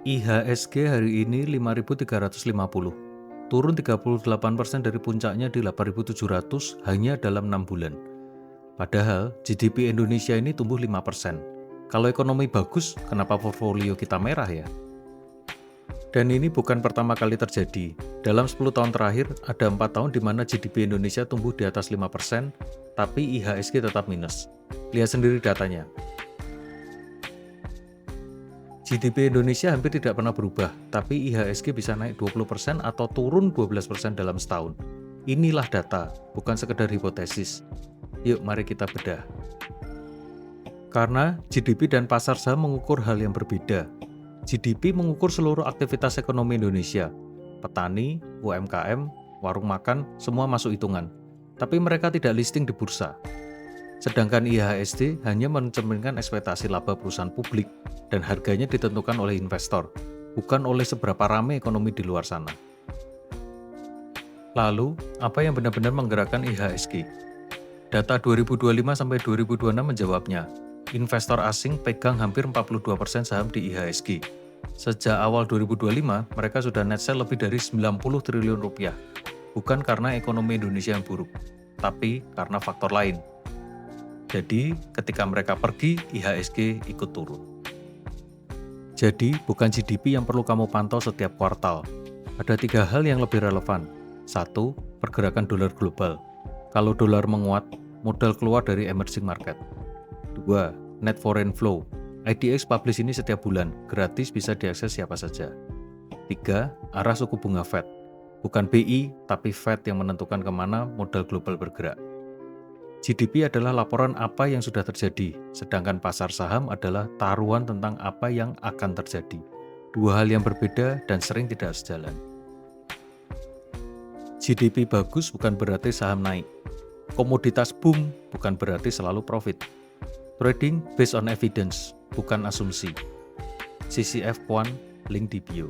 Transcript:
IHSG hari ini 5.350, turun 38% dari puncaknya di 8.700 hanya dalam 6 bulan. Padahal GDP Indonesia ini tumbuh 5%. Kalau ekonomi bagus, kenapa portfolio kita merah ya? Dan ini bukan pertama kali terjadi. Dalam 10 tahun terakhir, ada 4 tahun di mana GDP Indonesia tumbuh di atas 5%, tapi IHSG tetap minus. Lihat sendiri datanya. GDP Indonesia hampir tidak pernah berubah, tapi IHSG bisa naik 20% atau turun 12% dalam setahun. Inilah data, bukan sekedar hipotesis. Yuk, mari kita bedah. Karena GDP dan pasar saham mengukur hal yang berbeda. GDP mengukur seluruh aktivitas ekonomi Indonesia. Petani, UMKM, warung makan, semua masuk hitungan. Tapi mereka tidak listing di bursa. Sedangkan IHSG hanya mencerminkan ekspektasi laba perusahaan publik dan harganya ditentukan oleh investor, bukan oleh seberapa ramai ekonomi di luar sana. Lalu, apa yang benar-benar menggerakkan IHSG? Data 2025 sampai 2026 menjawabnya. Investor asing pegang hampir 42% saham di IHSG. Sejak awal 2025, mereka sudah net sell lebih dari 90 triliun rupiah. Bukan karena ekonomi Indonesia yang buruk, tapi karena faktor lain. Jadi, ketika mereka pergi, IHSG ikut turun. Jadi, bukan GDP yang perlu kamu pantau setiap kuartal. Ada 3 hal yang lebih relevan. 1. Pergerakan dolar global. Kalau dolar menguat, modal keluar dari emerging market. 2. Net foreign flow. IDX publish ini setiap bulan, gratis bisa diakses siapa saja. 3. Arah suku bunga Fed. Bukan BI, tapi Fed yang menentukan kemana modal global bergerak. GDP adalah laporan apa yang sudah terjadi, sedangkan pasar saham adalah taruhan tentang apa yang akan terjadi. Dua hal yang berbeda dan sering tidak sejalan. GDP bagus bukan berarti saham naik. Komoditas boom bukan berarti selalu profit. Trading based on evidence, bukan asumsi. CCF Quant, link di bio.